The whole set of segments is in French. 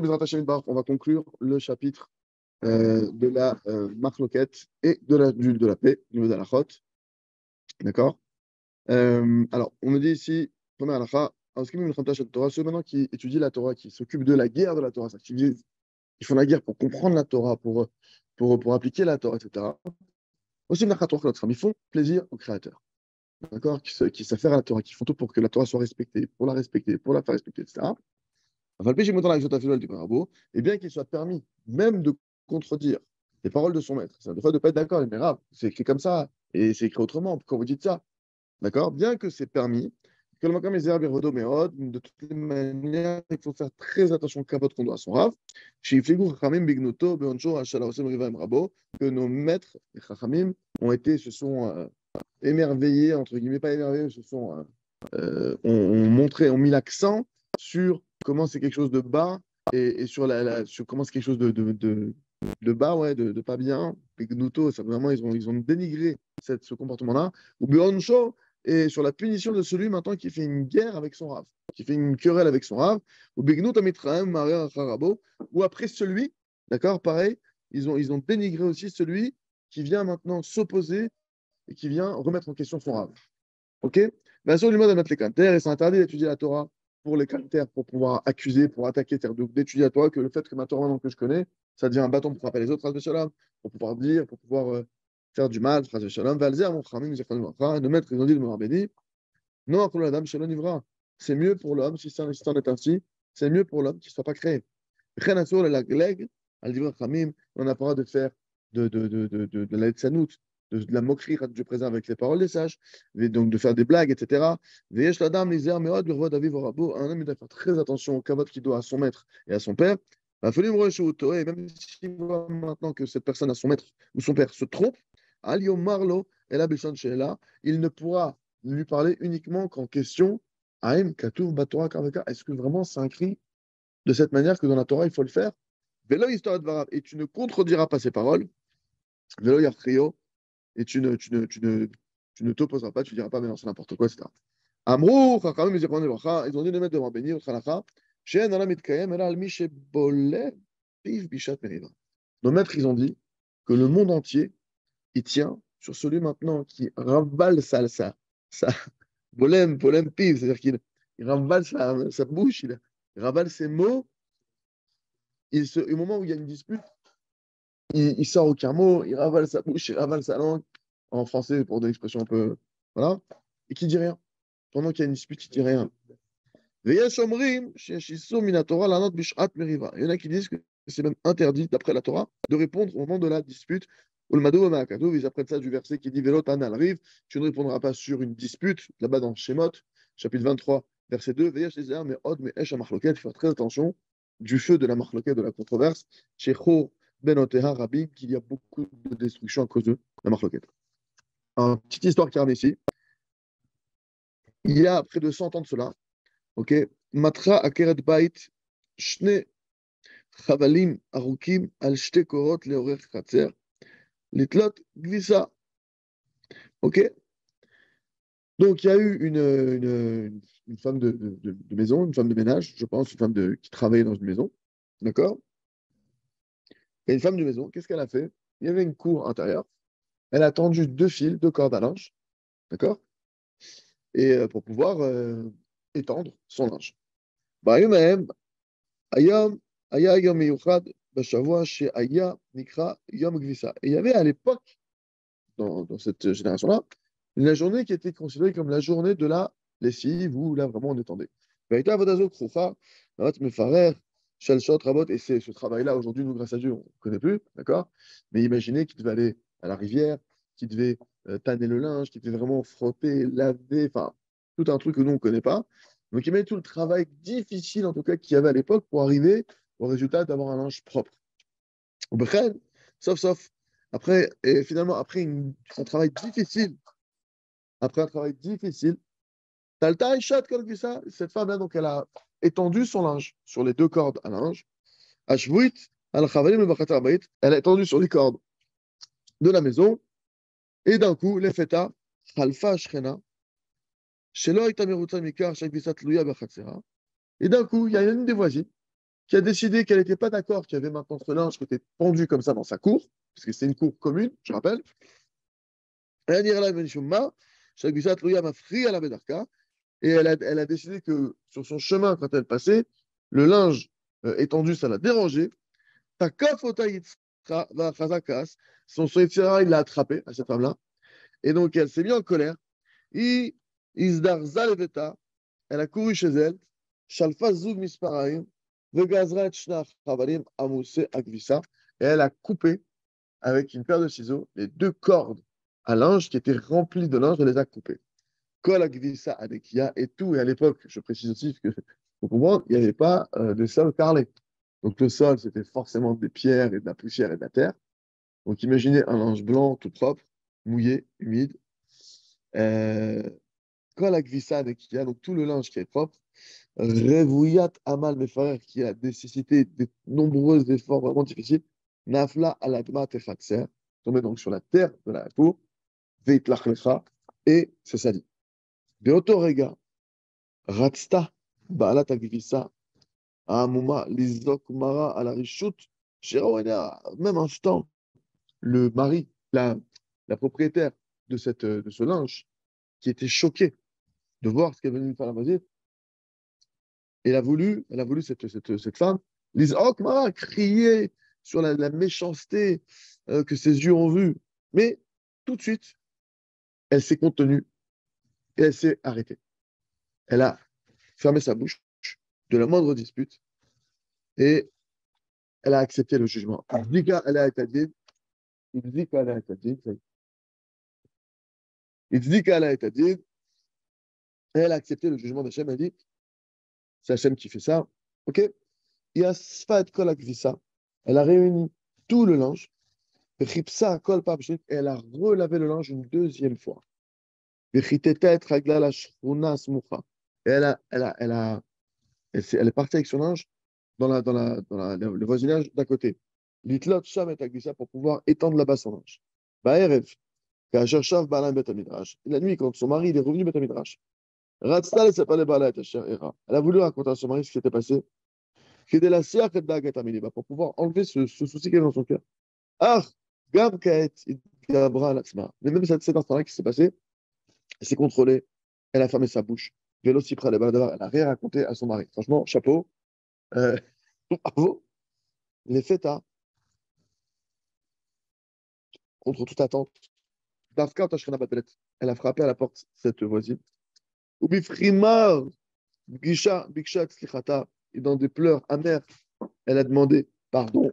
aujourd'hui, Bezrat Hashem Yitbarach, on va conclure le chapitre de la Marloquette et de la paix, au niveau de la Chot. D'accord? Alors, on me dit ici, première halakha, ceux maintenant qui étudient la Torah, qui s'occupent de la guerre de la Torah, ils font la guerre pour comprendre la Torah, pour appliquer la Torah, etc. Aussi, ils font plaisir au Créateur. D'accord? Qui s'affairent à la Torah, qui font tout pour que la Torah soit respectée, pour la respecter, pour la faire respecter, etc. Et bien qu'il soit permis même de contredire les paroles de son maître, c'est des fois de ne pas être d'accord, mais grave, c'est écrit comme ça, et c'est écrit autrement, pourquoi vous dites ça? D'accord? Bien que c'est permis, que le makam est de toutes les manières, il faut faire très attention au capote qu'on doit à son rave. Que nos maîtres, les chachamim, se sont émerveillés, entre guillemets, pas émerveillés, ont montré, ont mis l'accent sur comment c'est quelque chose de bas et sur, sur comment c'est quelque chose de bas, ouais, de pas bien. Les Gnuto, ça, vraiment, ils ont dénigré ce comportement-là. Ou Beoncho, et sur la punition de celui maintenant qui fait une guerre avec son rave, qui fait une querelle avec son rave. Ou Begnut Amitraem, Maria Harabo, ou après celui, d'accord, pareil, ils ont dénigré aussi celui qui vient maintenant s'opposer et qui vient remettre en question son rave. Ok? Bien sûr, du mode à mettre les caltères, et c'est interdit d'étudier la Torah pour les caltères, pour pouvoir accuser, pour attaquer, c'est-à-dire d'étudier la Torah, que le fait que ma Torah, maintenant que je connais, ça devient un bâton pour frapper les autres, pour pouvoir dire, pour pouvoir faire du mal, de mettre, ils ont dit de me béni. Non, pour la dame, c'est mieux pour l'homme, si c'est en est ainsi, c'est mieux pour l'homme qu'il ne soit pas créé. On n'a pas le droit de faire de la tzanout, de la moquerie quand Dieu présente avec les paroles des sages, et donc de faire des blagues, etc. Un homme il doit faire très attention au kavod qu'il doit à son maître et à son père. Même s'il voit maintenant que cette personne, à son maître ou son père, se trompe, il ne pourra lui parler uniquement qu'en question. Est-ce que vraiment c'est écrit de cette manière que dans la Torah il faut le faire? Et tu ne contrediras pas ses paroles. Et tu ne t'opposeras pas, tu ne diras pas, mais non, c'est n'importe quoi, etc. Amrou, Chachamim, ils ont dit de mettre devant béni, nos maîtres, ils ont dit que le monde entier, il tient sur celui maintenant qui ravale sa polem, piv, c'est-à-dire qu'il ravale sa bouche, il ravale ses mots, au moment où il y a une dispute, il sort aucun mot, il ravale sa bouche, il ravale sa langue, en français pour des expressions un peu. Voilà, et qui dit rien. Pendant qu'il y a une dispute, il dit rien. Il y en a qui disent que c'est même interdit, d'après la Torah, de répondre au moment de la dispute. Ils apprennent ça du verset qui dit Velo Tana arrive, tu ne répondras pas sur une dispute, là-bas dans Shemot, chapitre 23, verset 2. Mais il faut faire très attention du feu de la marloquette, de la controverse. Chez Ben Oteha Rabbi, qu'il y a beaucoup de destruction à cause de la marloquette. Une petite histoire qui arrive ici. Il y a près de 100 ans de cela, ok, Matra Akeret Bait, Shne Chavalim Arukim, Al Shte Korot Leorech Khatser, Litlot Gvisa. Ok, donc il y a eu une femme de maison, une femme de ménage, je pense, une femme qui travaillait dans une maison, d'accord? Et une femme de maison, qu'est-ce qu'elle a fait? Il y avait une cour intérieure, elle a tendu deux fils, deux cordes à linge, d'accord? Et pour pouvoir étendre son linge. Bayom Ayam, Aya Yom Meyuchad, Bashavua, Aya Nikra, Yom Gvisa. Et il y avait à l'époque, dans cette génération-là, une journée qui était considérée comme la journée de la lessive, où là vraiment on étendait. Vérita Vodazo Ksofa, Navat Mefarer, Shalshot Rabot, et c'est ce travail-là, aujourd'hui, nous, grâce à Dieu, on ne connaît plus, d'accord? Mais imaginez qu'il devait aller à la rivière, qu'il devait tanner le linge, qu'il devait vraiment frotter, laver, enfin, tout un truc que nous, on ne connaît pas. Donc, il met tout le travail difficile, en tout cas, qu'il y avait à l'époque pour arriver au résultat d'avoir un linge propre. Bref, sauf, après, et finalement, un travail difficile, Talta Ishat comme ça, cette femme-là, donc, elle a étendu son linge sur les deux cordes à linge. Ashvuit, al-Chavalim le Bayit, elle a étendu sur les cordes de la maison, et d'un coup, les feta, Khalfa Shchena, Shelo Ita Meruta Mikar, Shakvisat Luya Bachatsera. Et d'un coup, il y a une des voisines qui a décidé qu'elle n'était pas d'accord qu'il y avait maintenant ce linge qui était pendu comme ça dans sa cour, parce que c'est une cour commune, je rappelle. Et elle a décidé que sur son chemin, quand elle passait, le linge étendu, ça l'a dérangé. Son Yetzirah, il l'a attrapé à cette femme-là. Et donc, elle s'est mise en colère. Et Izdarza leveta, elle a couru chez elle. Shalfa zug misparaim, vegazra et shnach chavalim amuse agvisa. Et elle a coupé avec une paire de ciseaux les deux cordes à linge qui étaient remplies de linge, elle les a coupées. Kol agvisa adekia et tout. Et à l'époque, je précise aussi que, pour comprendre, il n'y avait pas de sol carrelé. Donc le sol, c'était forcément des pierres et de la poussière et de la terre. Donc imaginez un linge blanc, tout propre, mouillé, humide. Euh, Kol agvisa adekia, donc tout le linge qui est propre. Revouillat Amal Mefarer, qui a nécessité de nombreux efforts vraiment difficiles, Nafla Aladma Techatser, tombé donc sur la terre de la cour, Veitlachlecha, et c'est ça dit. Beoto Rega, Ratsta, Baalat Agvisa, Amuma, Lizok Mara, à la Rishut, même instant, le mari, la propriétaire de ce linge, qui était choqué de voir ce qu'elle venait de faire la voisine, elle a voulu cette femme, Lise Okmara, crier sur la méchanceté que ses yeux ont vue. Mais tout de suite, elle s'est contenue et elle s'est arrêtée. Elle a fermé sa bouche de la moindre dispute et elle a accepté le jugement. Il dit qu'elle a été dit, il dit qu'elle a été dit, il dit qu'elle a été dit, et elle a accepté le jugement d'Hachem. Elle dit, c'est Hachem qui fait ça. Ok? Il a sfat kol akvisa. Elle a réuni tout le linge. Et elle a relavé le linge une deuxième fois. Et elle est partie avec son linge le voisinage d'à côté. L'itlot sham et glissa pour pouvoir étendre là-bas son linge. Ba'erev, ka'asher ba'alam bet midrash. La nuit, quand son mari il est revenu bet midrash, Ratzta le s'appelait Ba'ala et Asher Era. Elle a voulu raconter à son mari ce qui s'était passé. Pour pouvoir enlever ce souci qu'il y avait dans son cœur. Ah, Gam Kaet, Gabra Latzma. Mais même cet instant-là qui s'est passé, elle s'est contrôlée, elle a fermé sa bouche. Vélo Cipra, elle a rien raconté à son mari. Franchement, chapeau. Euh, bravo. Les fêtas, contre toute attente. Dafka Tashkana Batelet. Elle a frappé à la porte, cette voisine. Oubi Frimar, Biksha Tzlichata. Et dans des pleurs amers, elle a demandé pardon.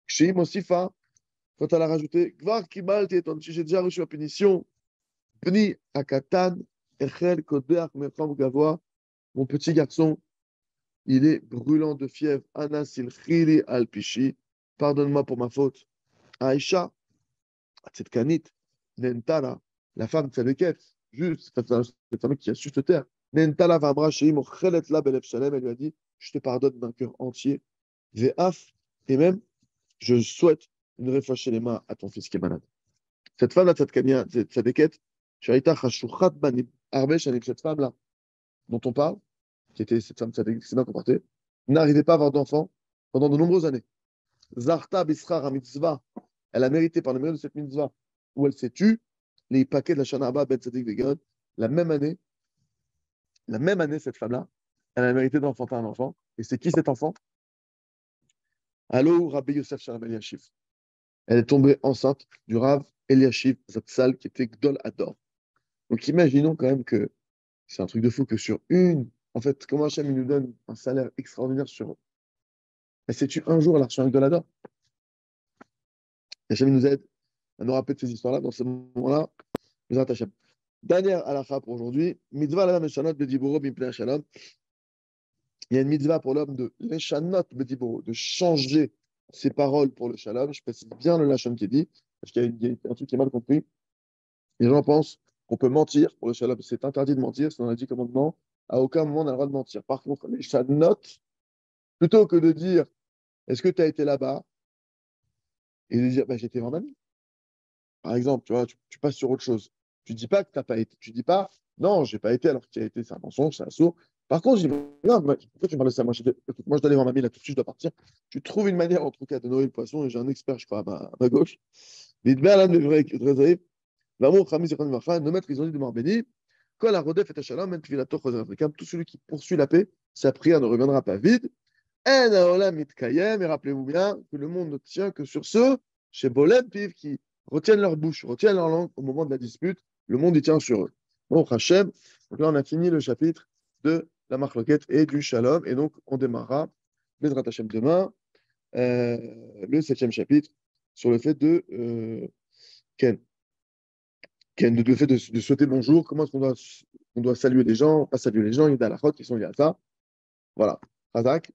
Sheim Osifa, quand elle a rajouté, Gvar Kibalti, j'ai déjà reçu la punition. Bni Akatan, Echel Kodeach Mecham Gavoa, mon petit garçon, il est brûlant de fièvre. Anas il Khili al Pishi, pardonne-moi pour ma faute. Aïcha, cette canite, Nentala, la femme tzadeket, juste, cette femme qui a su se taire. Nentala Vamra Sheim Ochelet la Belef Shalem, elle lui a dit, je te pardonne d'un cœur entier. Ve'af, et même, je souhaite une réfléchir les mains à ton fils qui est malade. Cette femme-là, cette tzadeket, Shaita Chashuchat Banim, Arbesh, avec cette femme-là, dont on parle, qui était cette femme tzadeket, qui s'est bien comportée, n'arrivait pas à avoir d'enfants pendant de nombreuses années. Zarta Bisrar mitzvah, elle a mérité par le mérite de cette mitzvah, où elle s'est tue, les paquets de la Shana Abba Ben Tzadik Vegan, la la même année, cette femme-là, elle a mérité d'enfanter un enfant. Et c'est qui cet enfant? Allo Rabbi Yosef Shalom Eliashiv. Elle est tombée enceinte du Rav Eliashiv Zatzal, qui était Gdol Ador. Donc imaginons quand même que c'est un truc de fou que sur une. En fait, comment Hachem il nous donne un salaire extraordinaire sur. Elle s'est tue un jour, elle a reçu un Gdol Ador. Hachem il nous aide à nous rappeler de ces histoires-là. Dans ce moment-là, nous attachons. Dernière halakha pour aujourd'hui. Mitzvah l'adam eshanot bediburo b'mipnei shalom. Il y a une mitzvah pour l'homme de l'eshanot bediburo, de changer ses paroles pour le shalom. Je précise bien le lashon qui est dit, parce qu'il y a un truc qui est mal compris. Les gens pensent qu'on peut mentir pour le shalom. C'est interdit de mentir, c'est dans les 10 commandements. À aucun moment on a le droit de mentir. Par contre, les shanot, plutôt que de dire est-ce que tu as été là-bas et de dire bah, j'étais en ami. Par exemple, tu vois, tu passes sur autre chose. Tu dis pas que tu n'as pas été. Tu dis pas non, j'ai pas été alors que tu as été. C'est un mensonge, c'est un sourd. Par contre, j'ai dit, non, pourquoi tu me parles de ça? Moi, je dois aller voir ma mère là tout de suite, je dois partir. Tu trouves une manière, en tout cas, de nourrir le poisson, et j'ai un expert, je crois, à ma gauche. L'idéal, l'un des vrais, l'amour, Chamis, Zichron, Vacha, nos maîtres, ils ont dit de mort béni, Kol Harodef et Shalom, Men Tfilato Choser Vekam, tout celui qui poursuit la paix, sa prière ne reviendra pas vide. En Haolam Mitkayem, et rappelez-vous bien que le monde ne tient que sur ceux, chez Bolem Piv, qui retiennent leur bouche, retiennent leur langue au moment de la dispute, le monde y tient sur eux. Bon, Hachem, donc là on a fini le chapitre de la Marloquette et du Shalom, et donc on démarrera, Bezrat Hachem demain, euh, le septième chapitre, sur le fait de Ken. Ken, le fait de souhaiter bonjour, comment est-ce qu'on doit saluer les gens, pas saluer les gens, il y a des halakhot qui sont liés à ça. Voilà. Razak.